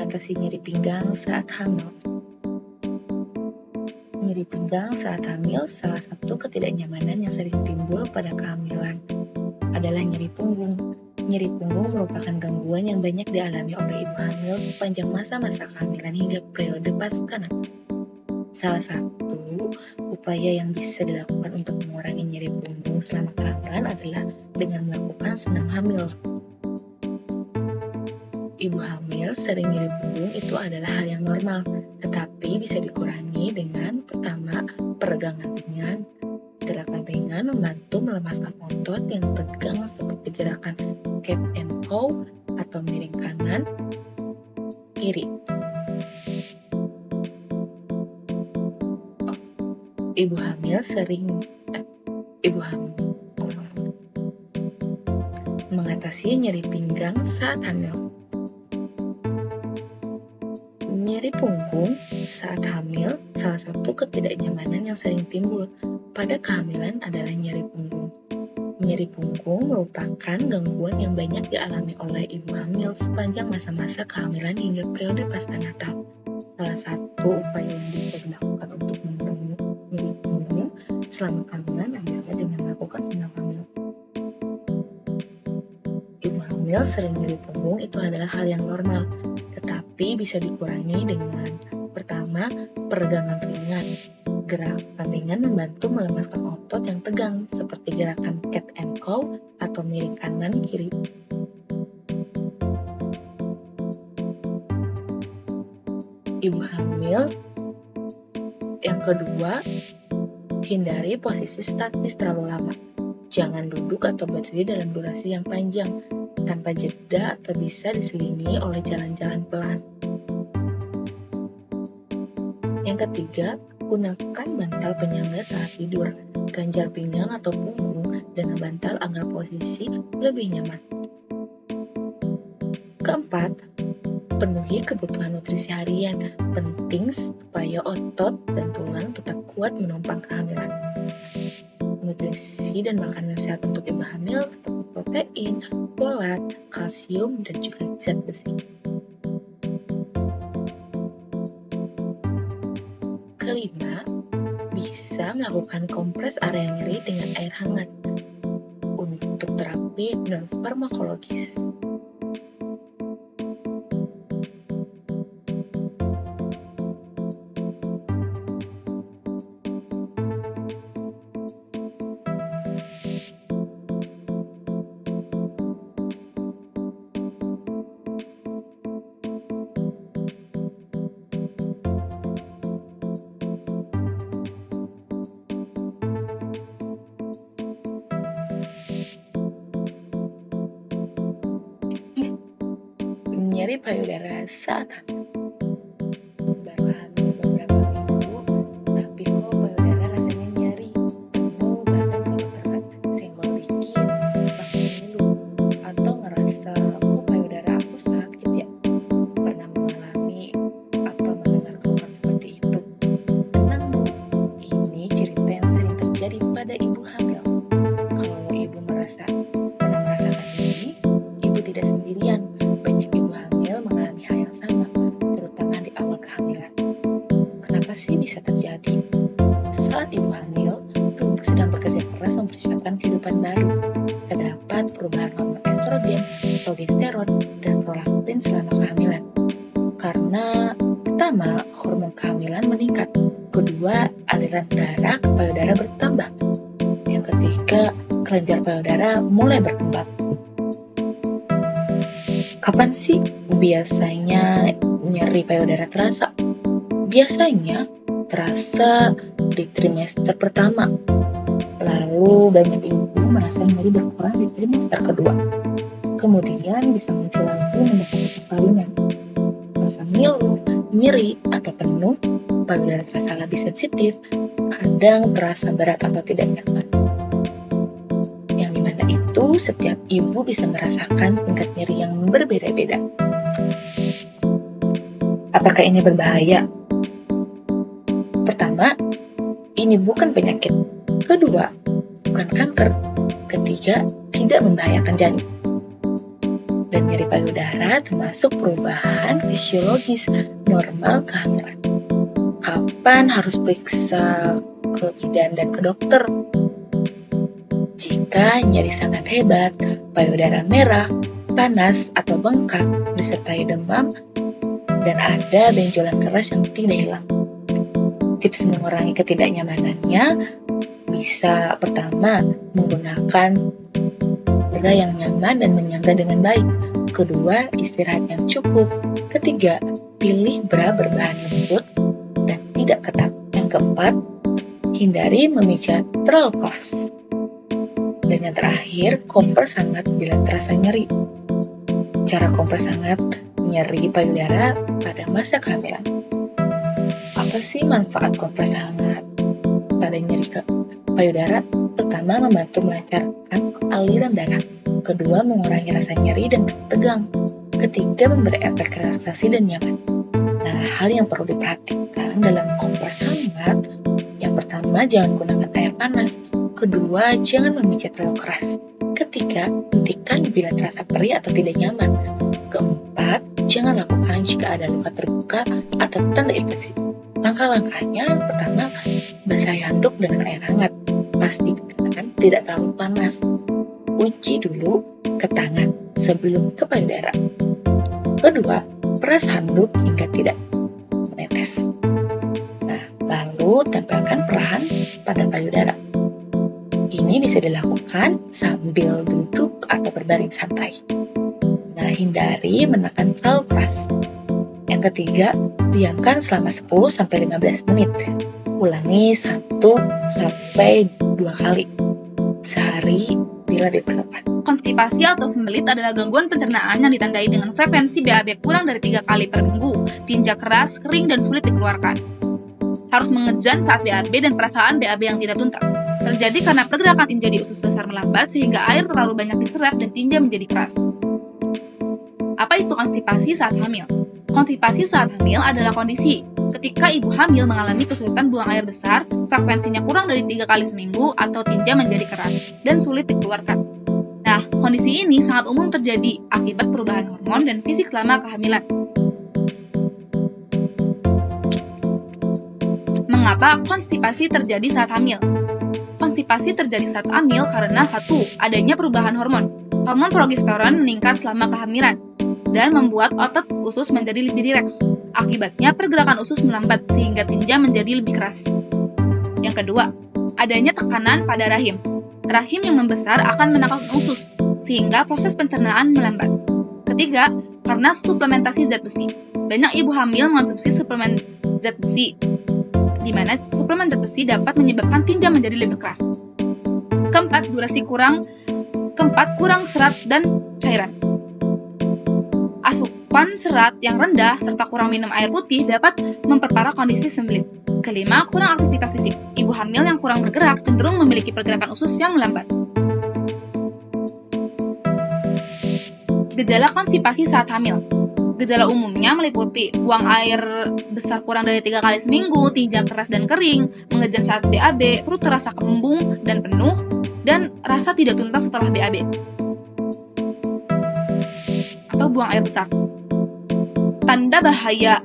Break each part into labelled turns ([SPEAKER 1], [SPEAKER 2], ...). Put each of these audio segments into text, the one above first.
[SPEAKER 1] mengatasi nyeri pinggang saat hamil. Nyeri pinggang saat hamil, salah satu ketidaknyamanan yang sering timbul pada kehamilan adalah nyeri punggung. Nyeri punggung merupakan gangguan yang banyak dialami oleh ibu hamil sepanjang masa-masa kehamilan hingga periode pasca natal. Salah satu upaya yang bisa dilakukan untuk mengurangi nyeri punggung selama kehamilan adalah dengan melakukan senam hamil. Ibu hamil sering nyeri punggung itu adalah hal yang normal, tetapi bisa dikurangi dengan pertama, peregangan ringan. Gerakan ringan membantu melemaskan otot yang tegang seperti gerakan cat and cow atau miring kanan, kiri. Ibu hamil mengatasi nyeri pinggang saat hamil. Nyeri punggung saat hamil, salah satu ketidaknyamanan yang sering timbul pada kehamilan adalah nyeri punggung. Nyeri punggung merupakan gangguan yang banyak dialami oleh ibu hamil sepanjang masa-masa kehamilan hingga periode pasca natal. Salah satu upaya yang bisa dilakukan untuk mengurangi nyeri punggung selama kehamilan adalah dengan melakukan senam hamil. Ibu hamil sering nyeri punggung itu adalah hal yang normal, tetapi bisa dikurangi dengan pertama, peregangan ringan. Gerakan ringan membantu melemaskan otot yang tegang seperti gerakan cat and cow atau miring kanan kiri. Ibu hamil yang kedua, hindari posisi statis terlalu lama. Jangan duduk atau berdiri dalam durasi yang panjang tanpa jeda atau bisa diselingi oleh jalan-jalan pelan. Yang ketiga, gunakan bantal penyangga saat tidur. Ganjal pinggang atau punggung dengan bantal agar posisi lebih nyaman. Keempat, penuhi kebutuhan nutrisi harian. Penting supaya otot dan tulang tetap kuat menopang kehamilan. Nutrisi dan makanan sehat untuk ibu hamil seperti protein, folat, kalsium, dan juga zat besi. Kelima, bisa melakukan kompres area nyeri dengan air hangat untuk terapi non-farmakologis. Nyeri payudara saat hamil. Baru hamil beberapa minggu, tapi kok payudara rasanya nyeri, penuh, bahkan kalau terkena senggol dikit langsung ngilu, atau ngerasa kok payudara aku sakit ya. Pernah mengalami atau mendengar keluhan seperti itu? Tenang Bu, ini cerita yang sering terjadi pada ibu hamil. Kalau ibu pernah merasakan ini, ibu tidak sendirian. Banyak ibu hamil mengalami hal yang sama, terutama di awal kehamilan. Kenapa sih bisa terjadi? Saat ibu hamil, tubuh sedang bekerja keras mempersiapkan kehidupan baru. Terdapat perubahan hormon estrogen, progesteron, dan prolaktin selama kehamilan. Karena pertama, hormon kehamilan meningkat. Kedua, aliran darah ke payudara bertambah. Yang ketiga, kelenjar payudara mulai berkembang. Kapan sih biasanya nyeri payudara terasa? Biasanya terasa di trimester pertama. Lalu banyak ibu merasa nyeri berkurang di trimester kedua. Kemudian bisa muncul lagi mendekati persalinan. Rasa ngilu, nyeri, atau penuh, payudara terasa lebih sensitif, kadang terasa berat atau tidak nyaman. Yang dimana itu setiap ibu bisa merasakan tingkat nyeri yang berbeda-beda. Apakah ini berbahaya? Pertama, ini bukan penyakit. Kedua, bukan kanker. Ketiga, tidak membahayakan janin. Dan nyeri payudara termasuk perubahan fisiologis normal kehamilan. Kapan harus periksa ke bidan dan ke dokter? Jika nyeri sangat hebat, payudara merah, panas atau bengkak, disertai demam, dan ada benjolan keras yang tidak hilang. Tips mengurangi ketidaknyamanannya bisa pertama, menggunakan bra yang nyaman dan menyangga dengan baik. Kedua, istirahat yang cukup. Ketiga, pilih bra berbahan lembut dan tidak ketat. Yang keempat, hindari memijat terlalu keras. Dan yang terakhir, kompres hangat bila terasa nyeri. Cara kompres hangat nyeri payudara pada masa kehamilan. Apa sih manfaat kompres hangat pada nyeri payudara? Pertama, membantu melancarkan aliran darah. Kedua, mengurangi rasa nyeri dan tegang. Ketiga, memberi efek relaksasi dan nyaman. Nah, hal yang perlu diperhatikan dalam kompres hangat, yang pertama, jangan gunakan air panas. Kedua, jangan memijat terlalu keras. Ketiga, hentikan bila terasa perih atau tidak nyaman. Keempat, jangan lakukan jika ada luka terbuka atau tanda infeksi. Langkah-langkahnya, yang pertama, basahi handuk dengan air hangat. Pastikan tidak terlalu panas. Uji dulu ke tangan sebelum ke payudara. Kedua, peras handuk hingga tidak menetes. Nah, lalu tempelkan perahan pada payudara. Ini bisa dilakukan sambil duduk atau berbaring santai. Nah, hindari menekan terlalu keras. Yang ketiga, diamkan selama 10-15 menit. Ulangi 1-2 kali sehari bila diperlukan.
[SPEAKER 2] Konstipasi atau sembelit adalah gangguan pencernaan yang ditandai dengan frekuensi BAB kurang dari 3 kali per minggu, tinja keras, kering, dan sulit dikeluarkan. Harus mengejan saat BAB dan perasaan BAB yang tidak tuntas. Terjadi karena pergerakan tinja di usus besar melambat sehingga air terlalu banyak diserap dan tinja menjadi keras. Apa itu konstipasi saat hamil? Konstipasi saat hamil adalah kondisi ketika ibu hamil mengalami kesulitan buang air besar, frekuensinya kurang dari 3 kali seminggu, atau tinja menjadi keras dan sulit dikeluarkan. Nah, kondisi ini sangat umum terjadi akibat perubahan hormon dan fisik selama kehamilan. Mengapa konstipasi terjadi saat hamil? Konstipasi terjadi saat hamil karena satu, adanya perubahan hormon. Hormon progesteron meningkat selama kehamilan dan membuat otot usus menjadi lebih rileks. Akibatnya pergerakan usus melambat sehingga tinja menjadi lebih keras. Yang kedua, adanya tekanan pada rahim. Rahim yang membesar akan menekan usus sehingga proses pencernaan melambat. Ketiga, karena suplementasi zat besi. Banyak ibu hamil mengonsumsi suplemen zat besi, di mana suplemen zat besi dapat menyebabkan tinja menjadi lebih keras. Keempat, kurang serat dan cairan. Asupan serat yang rendah serta kurang minum air putih dapat memperparah kondisi sembelit. Kelima, kurang aktivitas fisik. Ibu hamil yang kurang bergerak cenderung memiliki pergerakan usus yang melambat. Gejala konstipasi saat hamil. Gejala umumnya meliputi buang air besar kurang dari 3 kali seminggu, tinja keras dan kering, mengejan saat BAB, perut terasa kembung dan penuh, dan rasa tidak tuntas setelah BAB atau buang air besar. Tanda bahaya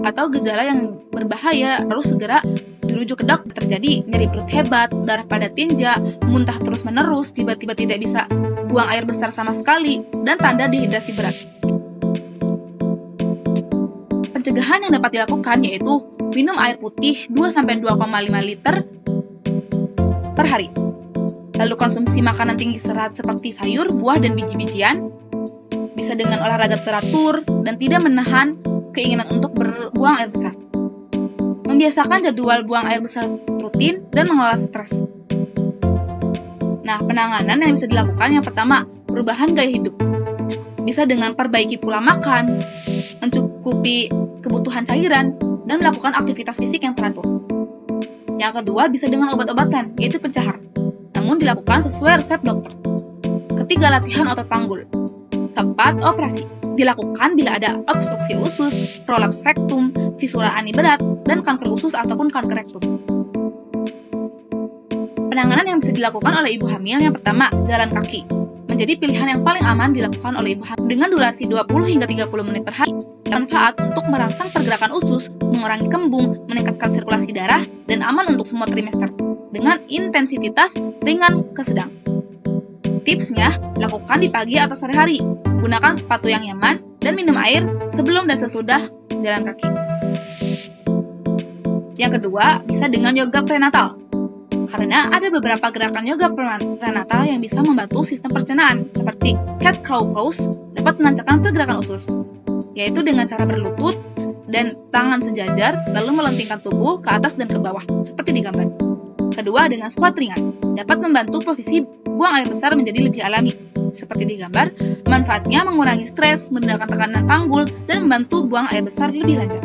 [SPEAKER 2] atau gejala yang berbahaya harus segera dirujuk ke dokter. Terjadi nyeri perut hebat, darah pada tinja, muntah terus-menerus, tiba-tiba tidak bisa buang air besar sama sekali, dan tanda dehidrasi berat. Pencegahan yang dapat dilakukan yaitu minum air putih 2-2,5 liter per hari. Lalu konsumsi makanan tinggi serat seperti sayur, buah, dan biji-bijian. Bisa dengan olahraga teratur dan tidak menahan keinginan untuk berbuang air besar. Membiasakan jadwal buang air besar rutin dan mengelola stres. Nah, penanganan yang bisa dilakukan yang pertama, perubahan gaya hidup. Bisa dengan perbaiki pola makan, mencukupi kebutuhan cairan, dan melakukan aktivitas fisik yang teratur. Yang kedua, bisa dengan obat-obatan, yaitu pencahar. Namun dilakukan sesuai resep dokter. Ketiga, latihan otot panggul. Tepat operasi. Dilakukan bila ada obstruksi usus, prolaps rektum, visula ani berat, dan kanker usus ataupun kanker rektum. Penanganan yang bisa dilakukan oleh ibu hamil yang pertama, jalan kaki. menjadi pilihan yang paling aman dilakukan oleh ibu hamil dengan durasi 20 hingga 30 menit per hari. Manfaat untuk merangsang pergerakan usus, mengurangi kembung, meningkatkan sirkulasi darah, dan aman untuk semua trimester dengan intensitas ringan ke sedang. Tipsnya, lakukan di pagi atau sore hari. Gunakan sepatu yang nyaman dan minum air sebelum dan sesudah jalan kaki. Yang kedua, bisa dengan yoga prenatal. Karena ada beberapa gerakan yoga prenatal yang bisa membantu sistem pencernaan, seperti cat cow pose dapat melancarkan pergerakan usus, yaitu dengan cara berlutut dan tangan sejajar, lalu melentingkan tubuh ke atas dan ke bawah, seperti di gambar. Kedua, dengan squat ringan, dapat membantu posisi buang air besar menjadi lebih alami, seperti di gambar. Manfaatnya mengurangi stres, menurunkan tekanan panggul, dan membantu buang air besar lebih lancar.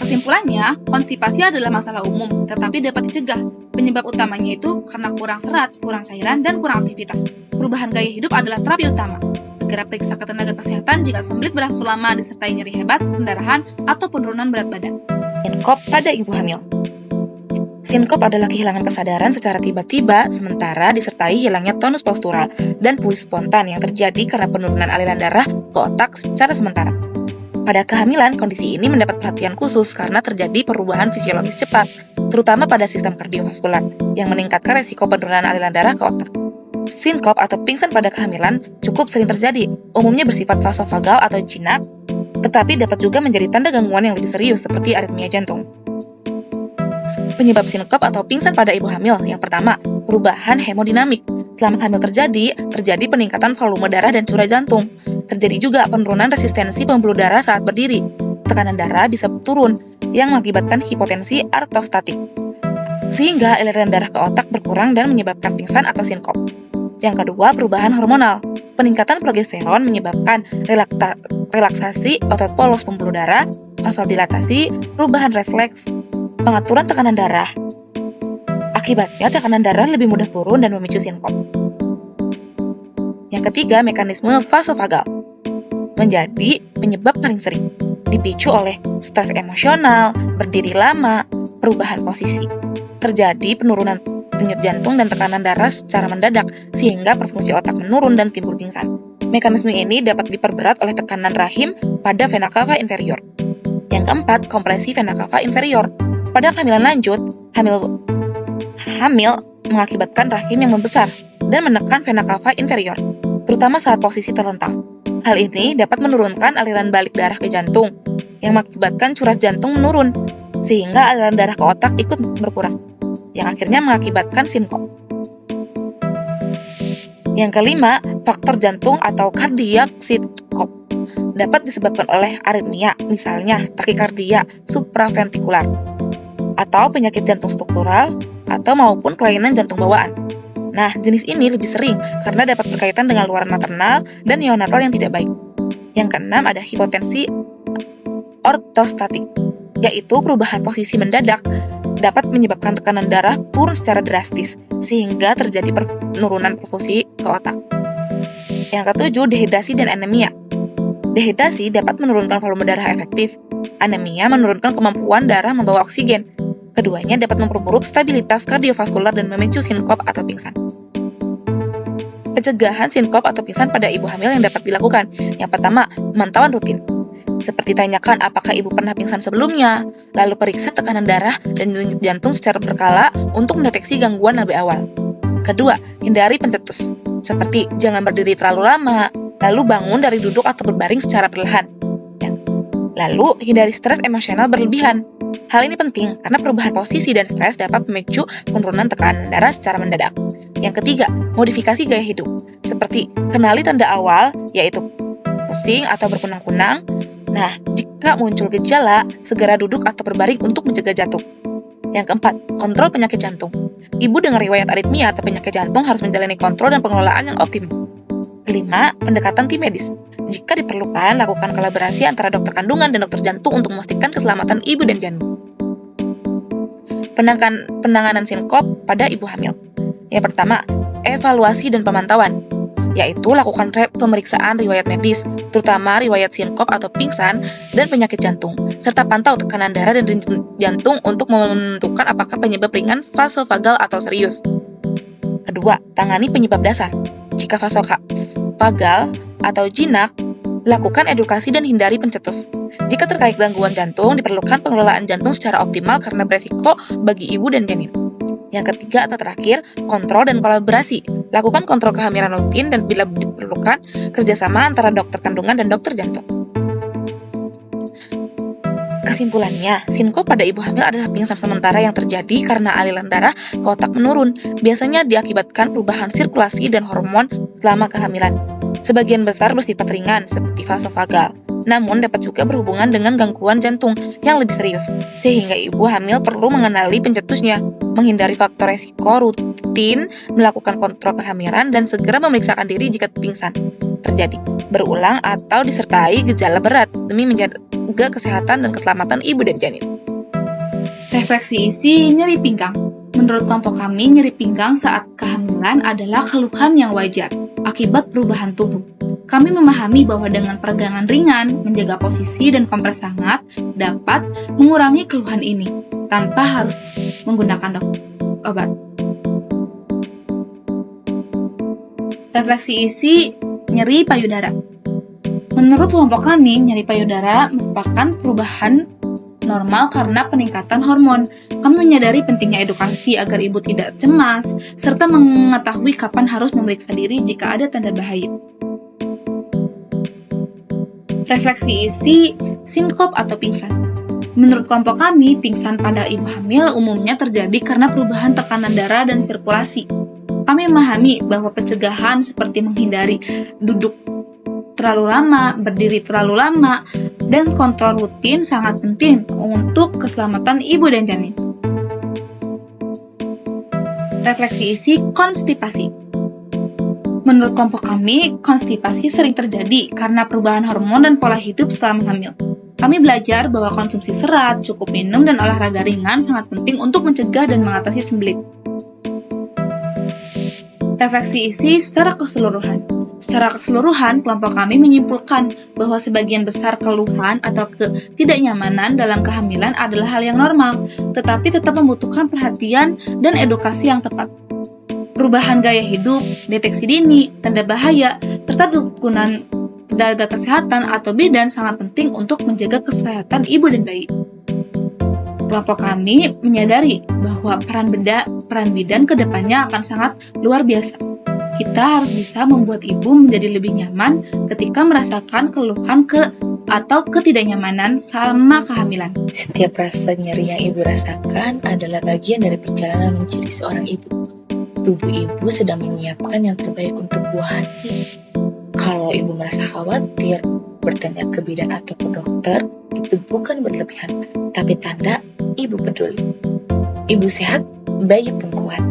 [SPEAKER 2] Kesimpulannya, konstipasi adalah masalah umum, tetapi dapat dicegah. Penyebab utamanya itu karena kurang serat, kurang cairan, dan kurang aktivitas. Perubahan gaya hidup adalah terapi utama. Segera periksa ke tenaga kesehatan jika sembelit berlangsung lama disertai nyeri hebat, pendarahan, atau penurunan berat badan.
[SPEAKER 1] Sinkop pada ibu hamil. Sinkop adalah kehilangan kesadaran secara tiba-tiba, sementara disertai hilangnya tonus postural dan pulih spontan yang terjadi karena penurunan aliran darah ke otak secara sementara. Pada kehamilan, kondisi ini mendapat perhatian khusus karena terjadi perubahan fisiologis cepat, terutama pada sistem kardiovaskular, yang meningkatkan resiko penurunan aliran darah ke otak. Sinkop atau pingsan pada kehamilan cukup sering terjadi, umumnya bersifat vasovagal atau jinak, tetapi dapat juga menjadi tanda gangguan yang lebih serius seperti aritmia jantung. Penyebab sinkop atau pingsan pada ibu hamil, yang pertama, perubahan hemodinamik. Selama hamil terjadi peningkatan volume darah dan curah jantung. Terjadi juga penurunan resistensi pembuluh darah saat berdiri. Tekanan darah bisa turun, yang mengakibatkan hipotensi ortostatik, sehingga aliran darah ke otak berkurang dan menyebabkan pingsan atau sinkop. Yang kedua, perubahan hormonal. Peningkatan progesteron menyebabkan relaksasi otot polos pembuluh darah, vasodilatasi, perubahan refleks, pengaturan tekanan darah. Akibatnya, tekanan darah lebih mudah turun dan memicu sinkop. Yang ketiga, mekanisme vasovagal menjadi penyebab paling sering, dipicu oleh stres emosional, berdiri lama, perubahan posisi. Terjadi penurunan denyut jantung dan tekanan darah secara mendadak, sehingga perfungsi otak menurun dan timbul pingsan. Mekanisme ini dapat diperberat oleh tekanan rahim pada vena cava inferior. Yang keempat, kompresi vena cava inferior. Pada kehamilan lanjut, hamil mengakibatkan rahim yang membesar dan menekan vena cava inferior, terutama saat posisi terlentang. Hal ini dapat menurunkan aliran balik darah ke jantung, yang mengakibatkan curah jantung menurun, sehingga aliran darah ke otak ikut berkurang, yang akhirnya mengakibatkan sinkop. Yang kelima, faktor jantung atau cardiac sinkop dapat disebabkan oleh aritmia, misalnya takikardia supraventikular, atau penyakit jantung struktural, atau maupun kelainan jantung bawaan. Nah, jenis ini lebih sering karena dapat berkaitan dengan luaran maternal dan neonatal yang tidak baik. Yang keenam, ada hipotensi ortostatik, yaitu perubahan posisi mendadak dapat menyebabkan tekanan darah turun secara drastis, sehingga terjadi penurunan perfusi ke otak. Yang ketujuh, dehidrasi dan anemia. Dehidrasi dapat menurunkan volume darah efektif. Anemia menurunkan kemampuan darah membawa oksigen. Keduanya dapat memperburuk stabilitas kardiovaskular dan memicu sinkop atau pingsan. Pencegahan sinkop atau pingsan pada ibu hamil yang dapat dilakukan. Yang pertama, pemantauan rutin. Seperti tanyakan apakah ibu pernah pingsan sebelumnya, lalu periksa tekanan darah dan denyut jantung secara berkala untuk mendeteksi gangguan lebih awal. Kedua, hindari pencetus. Seperti jangan berdiri terlalu lama, lalu bangun dari duduk atau berbaring secara perlahan. Lalu, hindari stres emosional berlebihan. Hal ini penting karena perubahan posisi dan stres dapat memicu penurunan tekanan darah secara mendadak. Yang ketiga, modifikasi gaya hidup. Seperti kenali tanda awal, yaitu pusing atau berkunang-kunang. Nah, jika muncul gejala, segera duduk atau berbaring untuk mencegah jatuh. Yang keempat, kontrol penyakit jantung. Ibu dengan riwayat aritmia atau penyakit jantung harus menjalani kontrol dan pengelolaan yang optimal. Kelima, pendekatan tim medis. Jika diperlukan, lakukan kolaborasi antara dokter kandungan dan dokter jantung untuk memastikan keselamatan ibu dan janin. Penanganan sinkop pada ibu hamil. Yang pertama, evaluasi dan pemantauan, yaitu lakukan pemeriksaan riwayat medis, terutama riwayat sinkop atau pingsan dan penyakit jantung, serta pantau tekanan darah dan jantung untuk menentukan apakah penyebab ringan, vasovagal, atau serius.
[SPEAKER 2] Kedua, tangani penyebab dasar. Jika vasovagal atau jinak, lakukan edukasi dan hindari pencetus. Jika terkait gangguan jantung, diperlukan pengelolaan jantung secara optimal karena beresiko bagi ibu dan janin. Yang ketiga atau terakhir, kontrol dan kolaborasi. Lakukan kontrol kehamilan rutin dan bila diperlukan, kerjasama antara dokter kandungan dan dokter jantung. Kesimpulannya, sinkop pada ibu hamil adalah pingsan sementara yang terjadi karena aliran darah ke otak menurun. Biasanya diakibatkan perubahan sirkulasi dan hormon selama kehamilan. Sebagian besar bersifat ringan, seperti vasovagal. Namun dapat juga berhubungan dengan gangguan jantung yang lebih serius, sehingga ibu hamil perlu mengenali pencetusnya, menghindari faktor resiko, rutin melakukan kontrol kehamilan, dan segera memeriksakan diri jika pingsan terjadi, berulang, atau disertai gejala berat demi menjaga kesehatan dan keselamatan ibu dan janin.
[SPEAKER 3] Refleksi isi nyeri pinggang. Menurut kelompok kami, nyeri pinggang saat kehamilan adalah keluhan yang wajar akibat perubahan tubuh. Kami memahami bahwa dengan peregangan ringan, menjaga posisi, dan kompres hangat dapat mengurangi keluhan ini tanpa harus menggunakan obat. Refleksi isi nyeri payudara. Menurut kelompok kami, nyeri payudara merupakan perubahan normal karena peningkatan hormon. Kami menyadari pentingnya edukasi agar ibu tidak cemas, serta mengetahui kapan harus memeriksa diri jika ada tanda bahaya. Refleksi isi sinkop atau pingsan. Menurut kelompok kami, pingsan pada ibu hamil umumnya terjadi karena perubahan tekanan darah dan sirkulasi. Kami memahami bahwa pencegahan seperti menghindari duduk terlalu lama, berdiri terlalu lama, dan kontrol rutin sangat penting untuk keselamatan ibu dan janin. Refleksi isi konstipasi. Menurut kelompok kami, konstipasi sering terjadi karena perubahan hormon dan pola hidup selama hamil. Kami belajar bahwa konsumsi serat, cukup minum, dan olahraga ringan sangat penting untuk mencegah dan mengatasi sembelit. Refleksi isi secara keseluruhan. Secara keseluruhan, kelompok kami menyimpulkan bahwa sebagian besar keluhan atau ketidaknyamanan dalam kehamilan adalah hal yang normal, tetapi tetap membutuhkan perhatian dan edukasi yang tepat. Perubahan gaya hidup, deteksi dini, tanda bahaya, serta dukungan tenaga kesehatan atau bidan sangat penting untuk menjaga kesehatan ibu dan bayi. Kelompok kami menyadari bahwa peran bidan ke depannya akan sangat luar biasa. Kita harus bisa membuat ibu menjadi lebih nyaman ketika merasakan keluhan atau ketidaknyamanan selama kehamilan.
[SPEAKER 1] Setiap rasa nyeri yang ibu rasakan adalah bagian dari perjalanan menjadi seorang ibu. Tubuh ibu sedang menyiapkan yang terbaik untuk buah hati. Kalau ibu merasa khawatir, bertanya ke bidan atau ke dokter, itu bukan berlebihan, tapi tanda ibu peduli. Ibu sehat, bayi pun kuat.